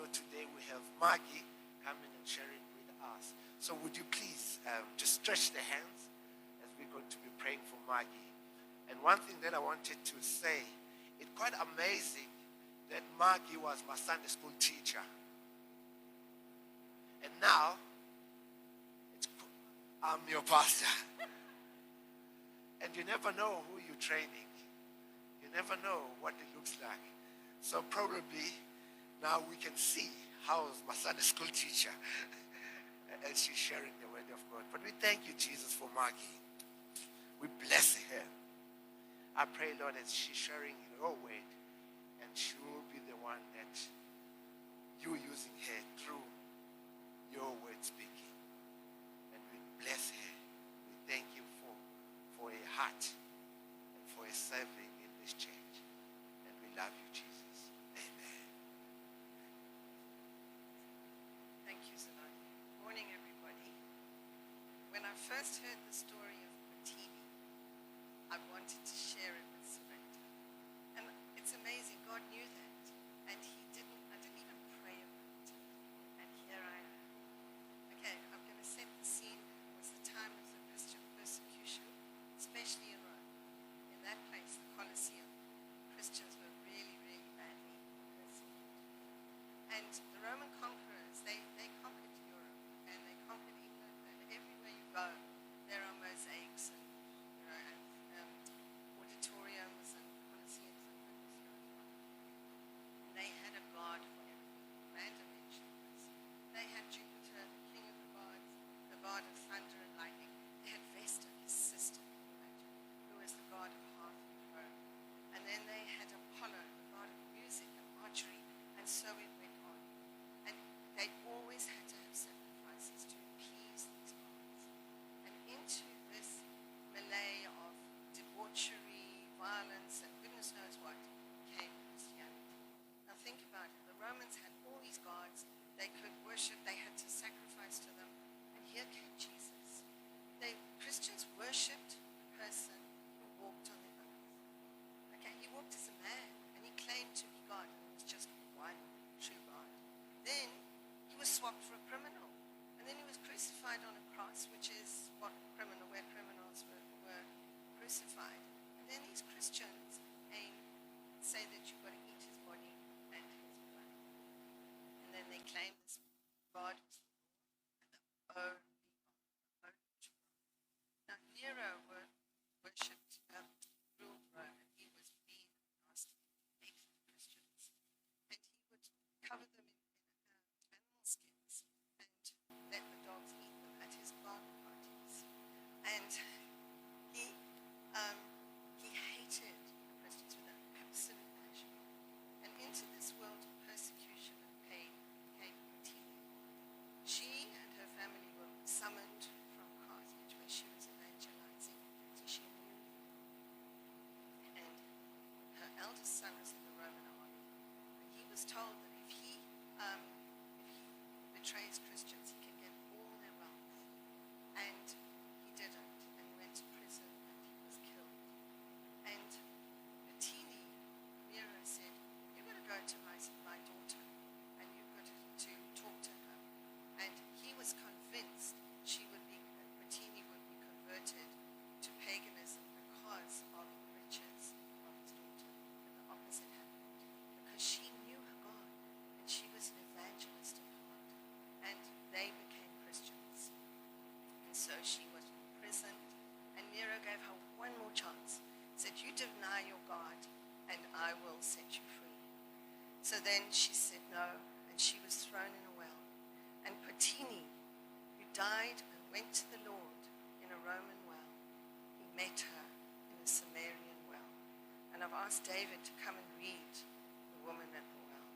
So today we have Maggie coming and sharing with us. So would you please just stretch the hands as we're going to be praying for Maggie. And one thing that I wanted to say, it's quite amazing that Maggie was my Sunday school teacher. And now, I'm your pastor. And you never know who you're training. You never know what it looks like. So probably now we can see how my Sunday school teacher as she's sharing the word of God. But we thank you, Jesus, for Maggie. We bless her. I pray, Lord, as she's sharing your word, and she will be the one that you're using her through your word speaking. And we bless her. We thank you for a heart and for a serving in this church. And we love you, Jesus. Amen. Thank you, Zolani. Morning, everybody. When I first heard the story of Martini, I wanted to share it with Samantha. And it's amazing, God knew that. And I didn't even pray about it. And here I am. Okay, I'm going to set the scene. It was the time of the Christian persecution, especially in Rome. In that place, the Colosseum, Christians were really, really badly persecuted. And the Roman conquerors, they conquered Europe, and they conquered England, and everywhere you go, there are mosaics and auditoriums and colosseums and goodness knows what. And they had a god for everything. Amanda mentioned this. They had Jupiter, the king of the gods, the god of thunder and lightning. They had Vesta, his sister, can you imagine, who was the god of hearth and home. And then they had Apollo, the god of music and archery, and so it went on. And they always had to have sacrifices to appease these gods. And into this melee of debauchery, violence, and goodness knows what came Christianity. Now think about it. The Romans had all these gods. They could worship. They had to sacrifice to them. And here came Jesus. Christians worshipped a person who walked on the earth. Okay, he walked as a man, and he claimed to be God, and there was just one true God. Then he was swapped for a criminal. And then he was crucified on a cross, which is where criminals were crucified. And then these Christians say that you've got to eat his body and his blood. And then they claim this God was the only God. Now Nero worshipped, ruled Rome, and he was mean and nasty. He hated the Christians. And he would cover them in animal skins and let the dogs eat them at his garden parties. And he hated Christians with an absolute passion. And into this world of persecution and pain came Martini. She and her family were summoned from Carthage, where she was evangelizing, so she knew them. And her eldest son was in the Roman army. And he was told that if he betrays Christians, he can get all their wealth. And he didn't, and he went to prison and he was killed. And Martini, Nero said, you've got to go to my daughter, and you've got to talk to her. And he was convinced Martini would be converted to paganism because of the riches of his daughter. And the opposite happened, because she knew her God, and she was an evangelist at heart. And they became Christians. And so she was imprisoned, and Nero gave her one more chance. Said, you deny your God, and I will set you free. So then she said no, and she was thrown in a well. And Martini, who died and went to the Lord in a Roman well, he met her in a Samaritan well. And I've asked David to come and read the woman at the well.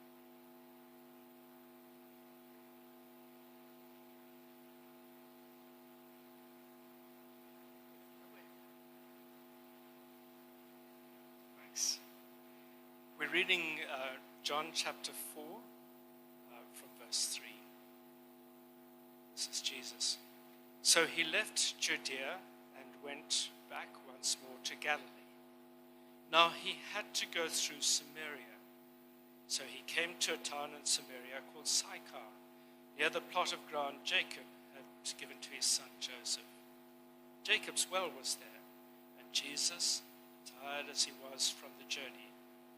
Thanks. We're reading John chapter 4 from verse 3. This is Jesus. So he left Judea and went back once more to Galilee. Now he had to go through Samaria. So he came to a town in Samaria called Sychar, near the plot of ground Jacob had given to his son Joseph. Jacob's well was there, and Jesus, tired as he was from the journey,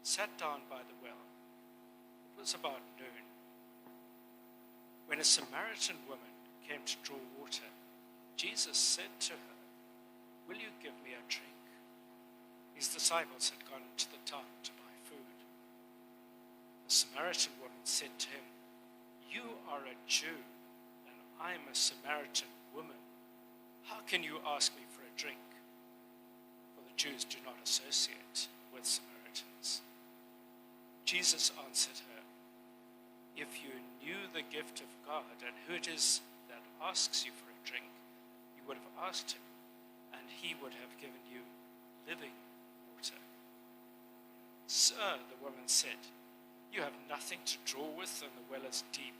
sat down by the well. It was about noon. When a Samaritan woman came to draw water, Jesus said to her, "Will you give me a drink?" His disciples had gone into the town to buy food. The Samaritan woman said to him, "You are a Jew, and I'm a Samaritan woman. How can you ask me for a drink?" For the Jews do not associate with Samaritans. Jesus answered her, "If you knew the gift of God and who it is that asks you for a drink, you would have asked him, and he would have given you living water." "Sir," the woman said, "you have nothing to draw with, and the well is deep.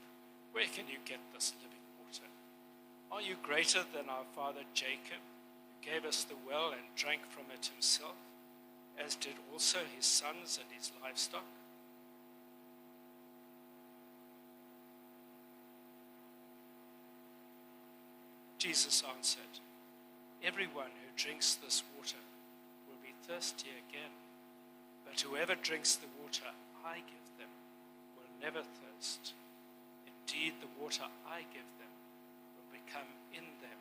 Where can you get this living water? Are you greater than our father Jacob, who gave us the well and drank from it himself, as did also his sons and his livestock?" Jesus answered, "Everyone who drinks this water will be thirsty again, but whoever drinks the water I give them will never thirst. Indeed, the water I give them will become in them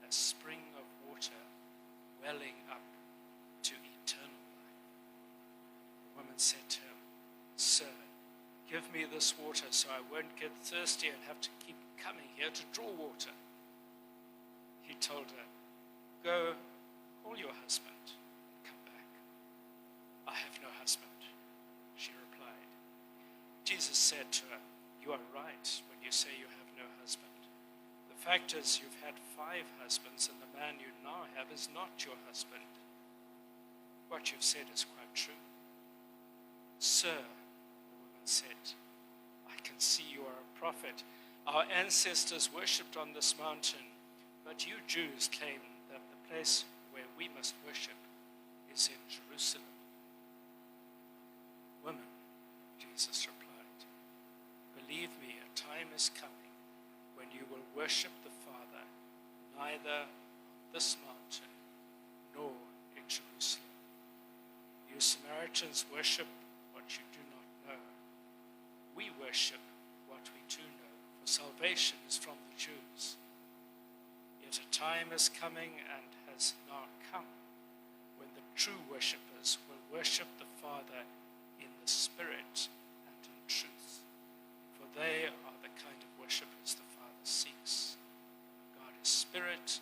a spring of water welling up to eternal life." The woman said to him, "Sir, give me this water so I won't get thirsty and have to keep coming here to draw water." He told her, "Go, call your husband and come back." "I have no husband," she replied. Jesus said to her, "You are right when you say you have no husband. The fact is, you've had 5 husbands, and the man you now have is not your husband. What you've said is quite true." "Sir," the woman said, "I can see you are a prophet. Our ancestors worshipped on this mountain, but you Jews claim that the place where we must worship is in Jerusalem." "Woman," Jesus replied, "believe me, a time is coming when you will worship the Father neither on this mountain nor in Jerusalem. You Samaritans worship what you do not know. We worship what we do know, for salvation is from the Jews. Yet a time is coming and has now come when the true worshippers will worship the Father in the Spirit and in truth, for they are the kind of worshippers the Father seeks. God is Spirit,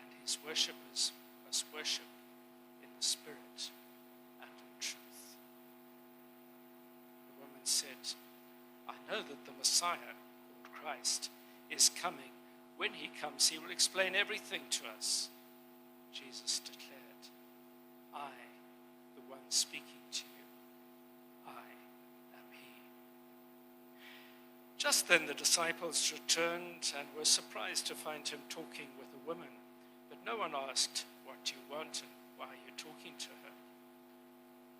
and his worshippers must worship in the Spirit and in truth." The woman said, "I know that the Messiah, called Christ, is coming. When he comes, he will explain everything to us." Jesus declared, "I, the one speaking to you, I am he." Just then the disciples returned and were surprised to find him talking with a woman, but no one asked, "What do you want and why are you talking to her?"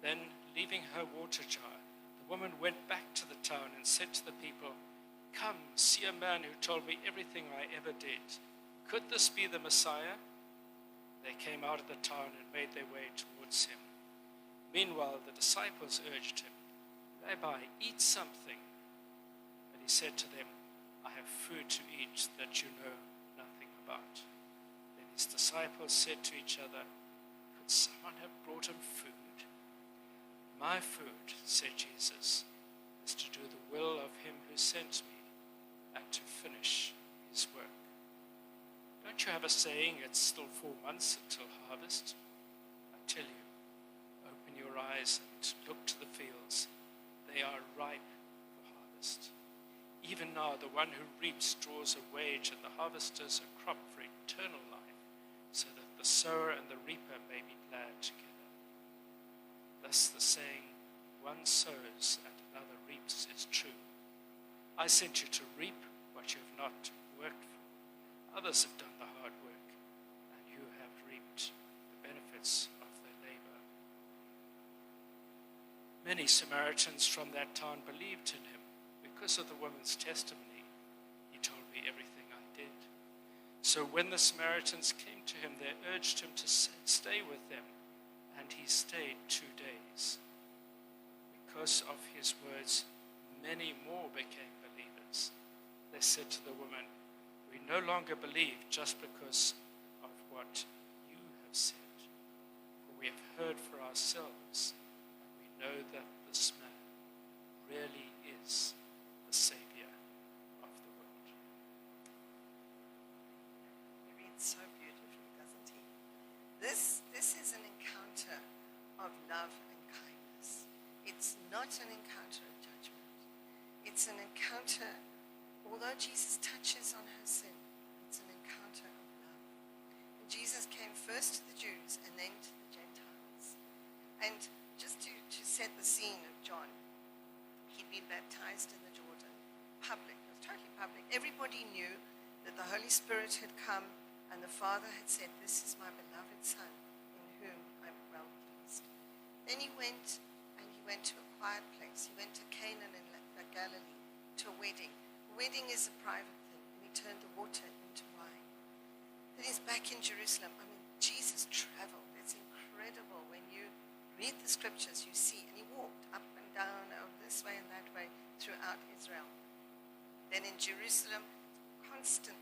Then, leaving her water jar, the woman went back to the town and said to the people, "Come, see a man who told me everything I ever did. Could this be the Messiah?" They came out of the town and made their way towards him. Meanwhile, the disciples urged him, "Rabbi, eat something." But he said to them, "I have food to eat that you know nothing about." Then his disciples said to each other, "Could someone have brought him food?" "My food," said Jesus, "is to do the will of him who sent me and to finish his work. Don't you have a saying, 'It's still 4 months until harvest'? I tell you, open your eyes and look to the fields. They are ripe for harvest. Even now the one who reaps draws a wage, and the harvesters a crop for eternal life, so that the sower and the reaper may be glad together. Thus the saying, 'One sows and another reaps' is true. I sent you to reap what you have not worked for. Others have done the hard work, and you have reaped the benefits of their labor." Many Samaritans from that town believed in him because of the woman's testimony. He told me everything I did. So when the Samaritans came to him, they urged him to stay with them, and he stayed 2 days. Because of his words, many more became believers. They said to the woman, "We no longer believe just because of what you have said, for we have heard for ourselves, and we know that this man really is the Savior of the world." He reads so beautifully, doesn't he? This is an encounter of love and kindness. It's not an encounter of judgment. It's an encounter, although Jesus touches on her sin, it's an encounter of love. And Jesus came first to the Jews and then to the Gentiles. And just to set the scene of John, he'd been baptized in the Jordan. Public, it was totally public. Everybody knew that the Holy Spirit had come and the Father had said, "This is my beloved Son, in whom I'm well pleased." Then he went to a quiet place. He went to Canaan in Galilee to a wedding. A wedding is a private thing, and he turned the water into wine. Then he's back in Jerusalem. I mean, Jesus traveled. It's incredible when you read the scriptures, you see, and he walked up and down, this way and that way, throughout Israel. Then in Jerusalem, constant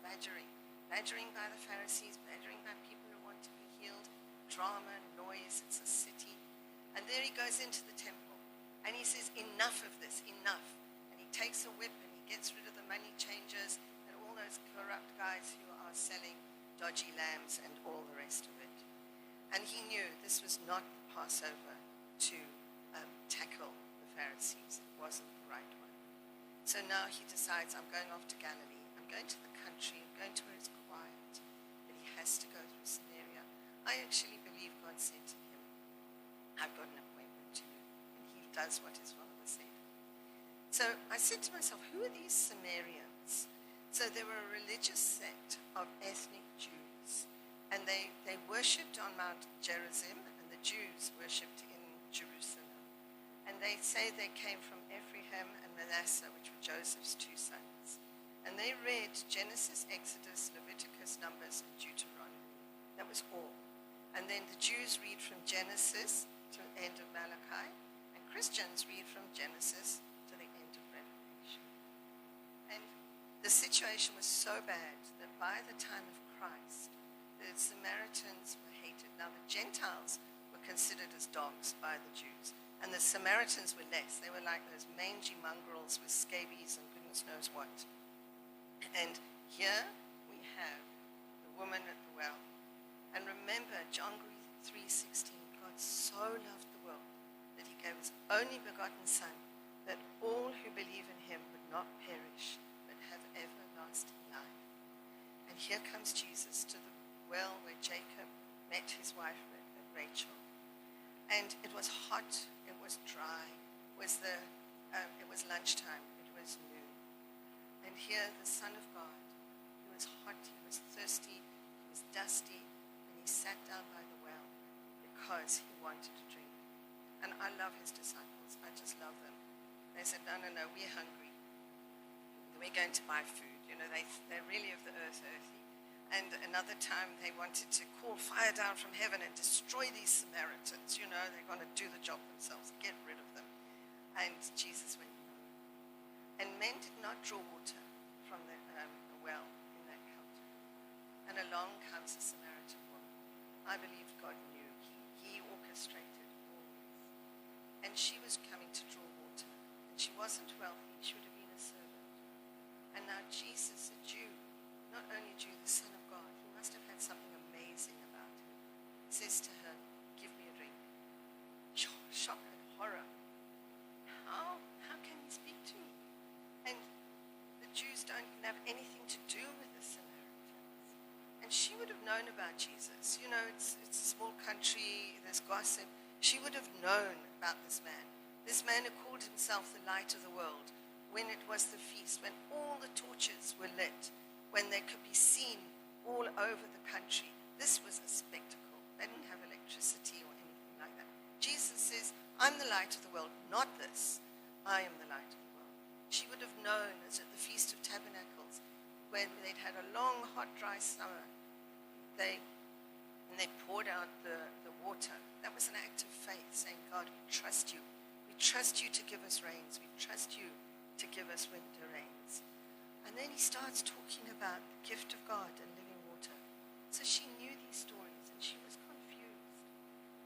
badgering by the Pharisees, badgering by people who want to be healed, drama, noise, it's a city. And there he goes into the temple, and he says, "Enough of this, enough." And he takes a whip, and he gets rid of the money changers and all those corrupt guys who are selling dodgy lambs and all the rest of it. And he knew this was not the Passover to tackle the Pharisees. It wasn't the right one. So now he decides, I'm going off to Galilee. I'm going to the country. I'm going to where it's quiet. But he has to go through Samaria. I actually believe God said to him, "I've got an appointment to you." And he does what his father said. So I said to myself, who are these Samaritans? So they were a religious sect of ethnic Jews. And they worshipped on Mount Gerizim, and the Jews worshipped in Jerusalem. And they say they came from Ephraim and Manasseh, which were Joseph's 2 sons. And they read Genesis, Exodus, Leviticus, Numbers, and Deuteronomy. That was all. And then the Jews read from Genesis to the end of Malachi, and Christians read from Genesis to the end of Revelation. And the situation was so bad that by the time of Christ, the Samaritans were hated. Now the Gentiles were considered as dogs by the Jews, and the Samaritans were less. They were like those mangy mongrels with scabies and goodness knows what. And here we have the woman at the well. And remember, John 3:16, God so loved the world that he gave his only begotten Son, that all who believe in him would not perish, but have everlasting life. And here comes Jesus to the well where Jacob met his wife Rachel. And it was hot, it was dry, it was lunchtime, it was noon. And here the Son of God, he was hot, he was thirsty, he was dusty, and he sat down by the well because he wanted to drink. And I love his disciples, I just love them. They said, no, we're hungry. We're going to buy food. You know, they're really of the earthy. And another time they wanted to call fire down from heaven and destroy these Samaritans. You know, they're going to do the job themselves, get rid of them. And Jesus went, no. And men did not draw water from the well in that culture. And along comes a Samaritan woman. I believe God knew. He orchestrated all this. And she was coming to draw water. And she wasn't wealthy. She would have been a servant. And now Jesus, a Jew, not only Jew, the Son of God, he must have had something amazing about him, says to her, "Give me a drink." Shock and horror. How can he speak to me? And the Jews don't even have anything to do with the Samaritans. And she would have known about Jesus. You know, it's a small country, there's gossip. She would have known about this man who called himself the light of the world, when it was the feast, when all the torches were lit, when they could be seen all over the country. This was a spectacle. They didn't have electricity or anything like that. Jesus says, I'm the light of the world, not this. I am the light of the world. She would have known as at the Feast of Tabernacles, when they'd had a long, hot, dry summer, they poured out the water. That was an act of faith, saying, God, we trust you. We trust you to give us rains. We trust you to give us winter rains. And then he starts talking about the gift of God and living water. So she knew these stories and she was confused.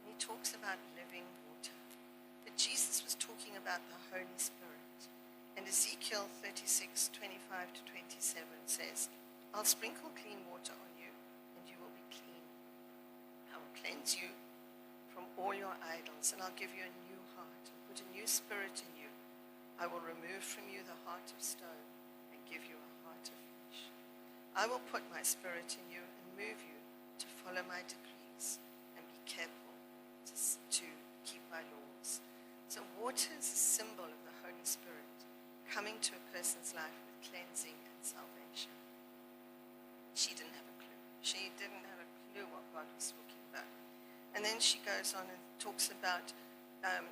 And he talks about living water. But Jesus was talking about the Holy Spirit. And Ezekiel 36, 25 to 27 says, I'll sprinkle clean water on you and you will be clean. I will cleanse you from all your idols and I'll give you a new heart and put a new spirit in you. I will remove from you the heart of stone and give you a heart of flesh. I will put my spirit in you and move you to follow my decrees and be careful to keep my laws. So water is a symbol of the Holy Spirit coming to a person's life with cleansing and salvation. She didn't have a clue. She didn't have a clue what God was talking about. And then she goes on and talks about,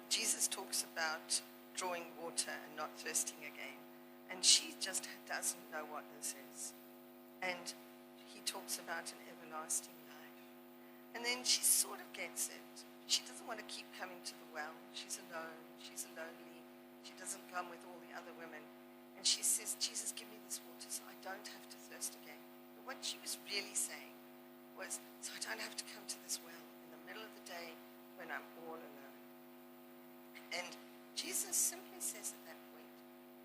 Jesus talks about drawing water and not thirsting again. And she just doesn't know what this is. And he talks about an everlasting life. And then she sort of gets it. She doesn't want to keep coming to the well. She's alone. She's lonely. She doesn't come with all the other women. And she says, Jesus, give me this water so I don't have to thirst again. But what she was really saying was, so I don't have to come to this well in the middle of the day when I'm all alone. And Jesus simply says at that point,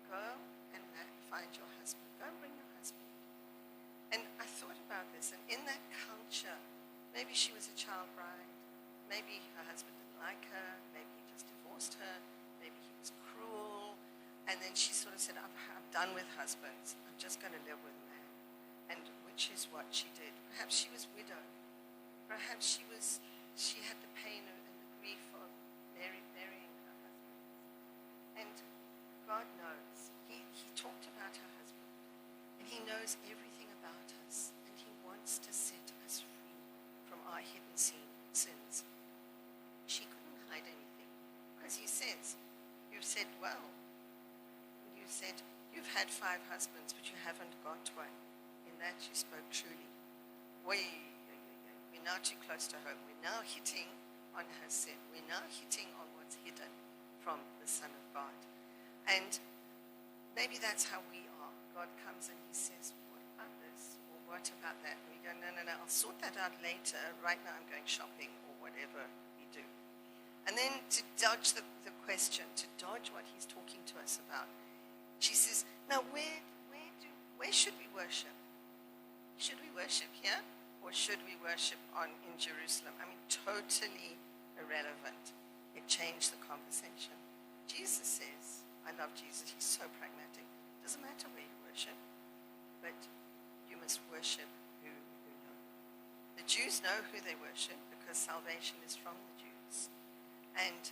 go and find your husband. Go and bring your husband. And I thought about this, and in that culture, maybe she was a child bride. Maybe her husband didn't like her. Maybe he just divorced her. Maybe he was cruel. And then she sort of said, I'm done with husbands. I'm just going to live with a man. And which is what she did. Perhaps she was widowed. Perhaps she had the pain and the grief of burying her husband. And God knows. He talked about her husband. And he knows everything about us. And he wants to set us free from our hidden sins. She couldn't hide anything. Because he says, you've said well. You said, you've had 5 husbands, but you haven't got one. In that you spoke truly. We're now too close to home. We're now hitting on her sin. We're now hitting on what's hidden from the Son of God. And maybe that's how we are. God comes and he says, what about this? Or what about that? And we go, no, I'll sort that out later. Right now I'm going shopping or whatever we do. And then to dodge the question, to dodge what he's talking to us about, she says, now where should we worship? Should we worship here or should we worship in Jerusalem? I mean, totally irrelevant. It changed the conversation. Jesus says, I love Jesus, he's so pragmatic. It doesn't matter where you worship, but you must worship who you know. The Jews know who they worship because salvation is from the Jews. And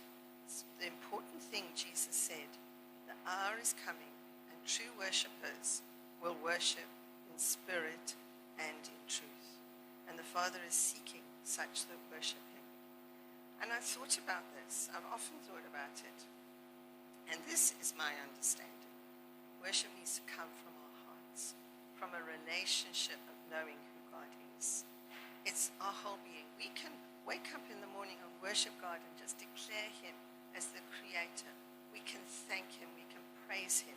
the important thing Jesus said, the hour is coming and true worshippers will worship in spirit and in truth. And the Father is seeking such that worship him. And I thought about this. I've often thought about it. And this is my understanding. Worship needs to come from our hearts, from a relationship of knowing who God is. It's our whole being. We can wake up in the morning and worship God and just declare him as the creator. We can thank him. We can praise him.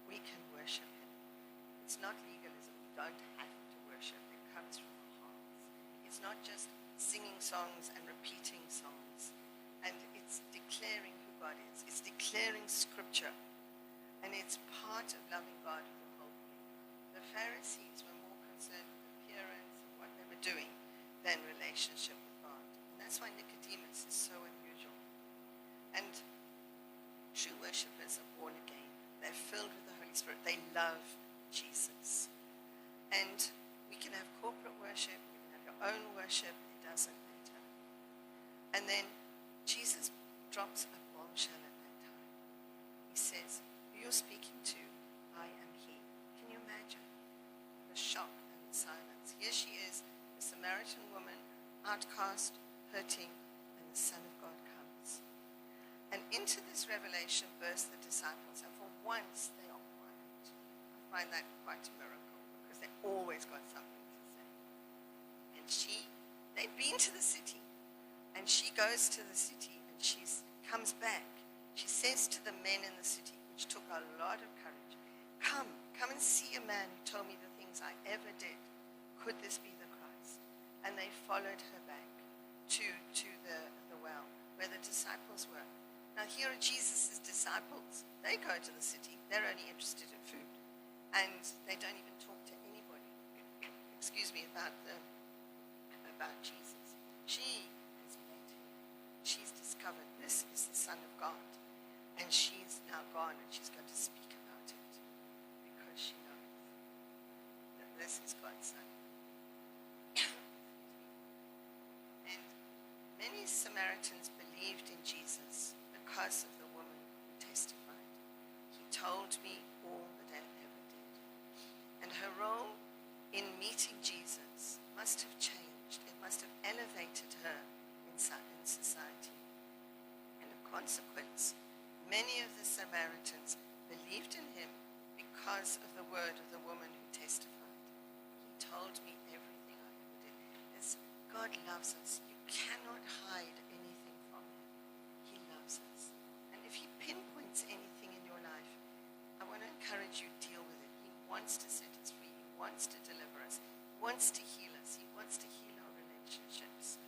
We can worship him. It's not legalism. We don't have to worship. It comes from our hearts. It's not just singing songs and repeating songs. And it's declaring who God is. It's declaring scripture. And it's part of loving God with the whole being. The Pharisees were more concerned with appearance and what they were doing than relationship with God. And that's why Nicodemus is so unusual. And true worshippers are born again. They're filled with the Holy Spirit. They love Jesus. And we can have corporate worship. You can have your own worship. It doesn't matter. And then Jesus drops a bombshell at that time. He says, who you're speaking to, I am he. Can you imagine the shock and the silence? Here she is, a Samaritan woman, outcast, hurting, and the Son of God comes. And into this revelation burst the disciples, and for once they are quiet. I find that quite a miracle because they always got something to say. And they'd been to the city, and she goes to the city, and she comes back. She says to the men in the city, which took a lot of courage, come and see a man who told me the things I ever did. Could this be the Christ? And they followed her back to the well where the disciples were. Now here are Jesus' disciples. They go to the city. They're only interested in food. And they don't even talk to anybody, about Jesus. She has met him. She's discovered this is the Son of God. And she's now gone and she's going to speak about it because she knows that this is God's Son. And many Samaritans believed in Jesus because of the woman who testified. He told me all that I ever did. And her role in meeting Jesus must have changed. It must have elevated her in society. And in consequence, many of the Samaritans believed in him because of the word of the woman who testified. He told me everything I ever did. God loves us. You cannot hide anything from him. He loves us. And if he pinpoints anything in your life, I want to encourage you to deal with it. He wants to set us free. He wants to deliver us. He wants to heal us. He wants to heal our relationships.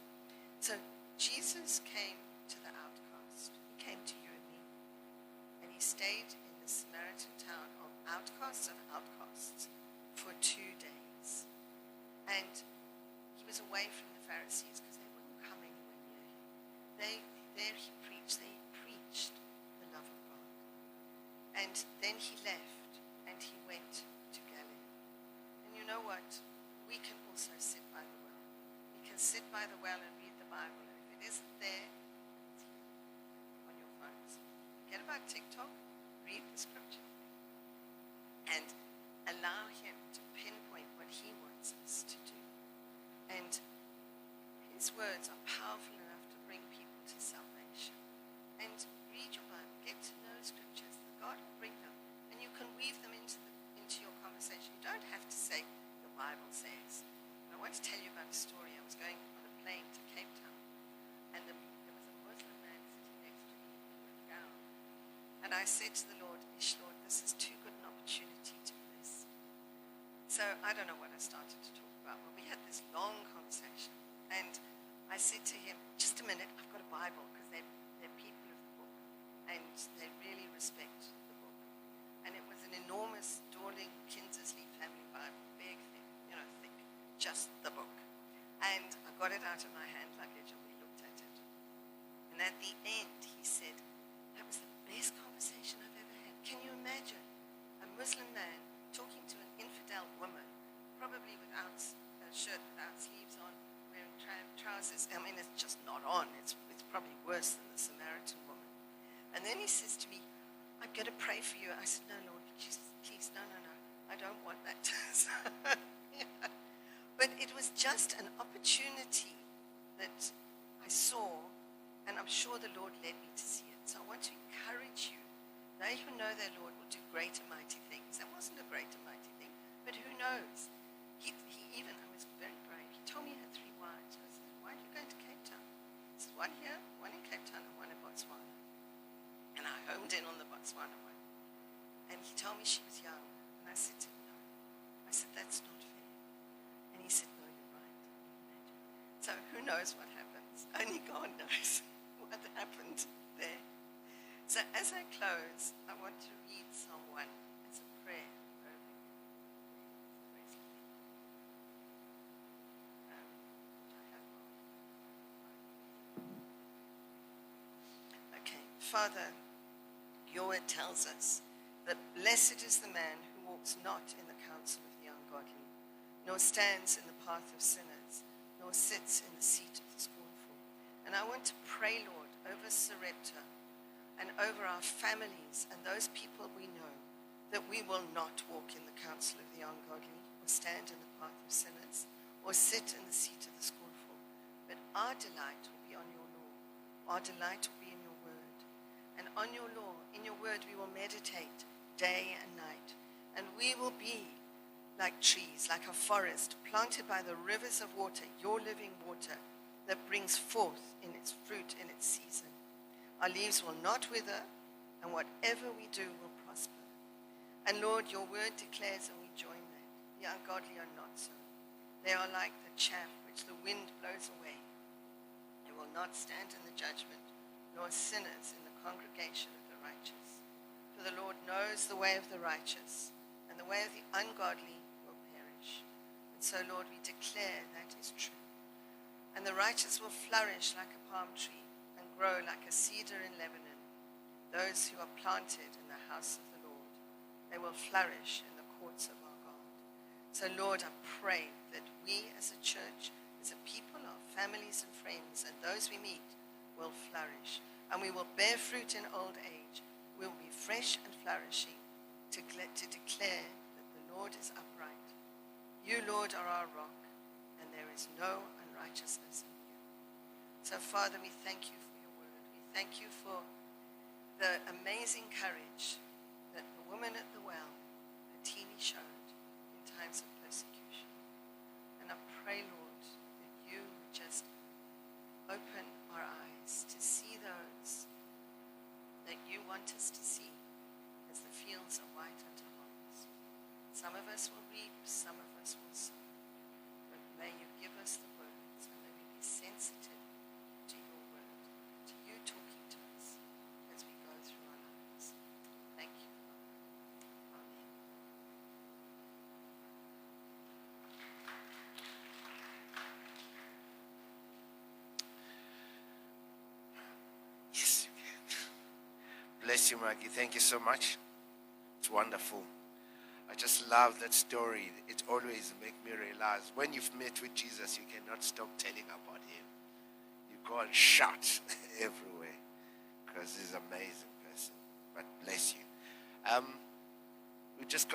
So Jesus came to the outcast. He came to you and me. And he stayed in the Samaritan town of outcasts of outcasts for 2 days. And he was away from the Pharisees because they wouldn't come anywhere near him. There he preached. They preached the love of God. And then he left and he went to Galilee. And you know what? We can also sit by the well. We can sit by the well and read the Bible. And if it isn't there, it's here on your phones. Forget about TikTok. Read the scripture. And allow him to pinpoint what he wants us to do. And his words are powerful enough to bring people to salvation. And read your Bible. Get to know scriptures. God will bring them. And you can weave them into your conversation. You don't have to say, the Bible says. I want to tell you about a story. I was going on a plane to Cape Town. And there was a Muslim man sitting next to me in a gown. And I said to the Lord, Lord, this is too good an opportunity to miss. So I don't know what I started to talk about. Well, we had this long conversation. And I said to him, just a minute, I've got a Bible because they're people of the book. And they really respect the book. And it was an enormous Dorling Kinsersley family Bible, big thing, thick, just the book. And I got it out of my hand luggage and we looked at it. And at the end, he said, that was the best conversation I've ever had. Can you imagine a Muslim man talking to an infidel woman, probably without a shirt, without sleeves on, wearing trousers? I mean, it's just not on. It's probably worse than the Samaritan woman. And then he says to me, I'm going to pray for you. I said, no, Lord, please, no. I don't want that. Yeah. But it was just an opportunity that I saw, and I'm sure the Lord led me to see it. So I want to encourage you. They who know their Lord will do great and mighty things. That wasn't a great and mighty thing, but who knows? He even, I was very brave. He told me he had 3 wives. I said, why are you going to Cape Town? He said, one here, one in Cape Town, and one in Botswana. And I homed in on the Botswana one. And he told me she was young. And I said to him, no. I said, that's not fair. And he said, no, you're right. So who knows what happens? Only God knows what happened there. So as I close, I want to read Psalm 1 as a prayer. Okay, Father, your word tells us that blessed is the man who walks not in the counsel of the ungodly, nor stands in the path of sinners, nor sits in the seat of the scornful. And I want to pray, Lord, over Sarepta and over our families and those people we know, that we will not walk in the counsel of the ungodly, or stand in the path of sinners, or sit in the seat of the scornful. But our delight will be on your law. Our delight will be in your word. And on your law, in your word, we will meditate day and night. And we will be like trees, like a forest, planted by the rivers of water, your living water, that brings forth in its fruit in its season. Our leaves will not wither, and whatever we do will prosper. And Lord, your word declares, and we join that, the ungodly are not so. They are like the chaff which the wind blows away. They will not stand in the judgment, nor sinners in the congregation of the righteous. For the Lord knows the way of the righteous, and the way of the ungodly will perish. And so, Lord, we declare that is true. And the righteous will flourish like a palm tree and grow like a cedar in Lebanon. Those who are planted in the house of the Lord, they will flourish in the courts of our God. So, Lord, I pray that we as a church, as a people, our families and friends, and those we meet will flourish. And we will bear fruit in old age. We will be fresh and flourishing to declare that the Lord is upright. You, Lord, are our rock, and there is no unrighteousness in you. So, Father, we thank you for your word. We thank you for the amazing courage that the woman at the well, Hatini, showed in times of persecution. And I pray, Lord, that you would just open our eyes to see those that you want us to see as the fields are white unto harvest. Some of us will reap, some of us will sow. But may you give us the words, and may we be sensitive to your word, to you talking to us as we go through our lives. Thank you, Father. Amen. Yes, you can. Bless you, Maggie. Thank you so much. It's wonderful. I just love that story. It always makes me realize when you've met with Jesus, you cannot stop telling about him. You go and shout everywhere because he's an amazing person. But bless you. We're just going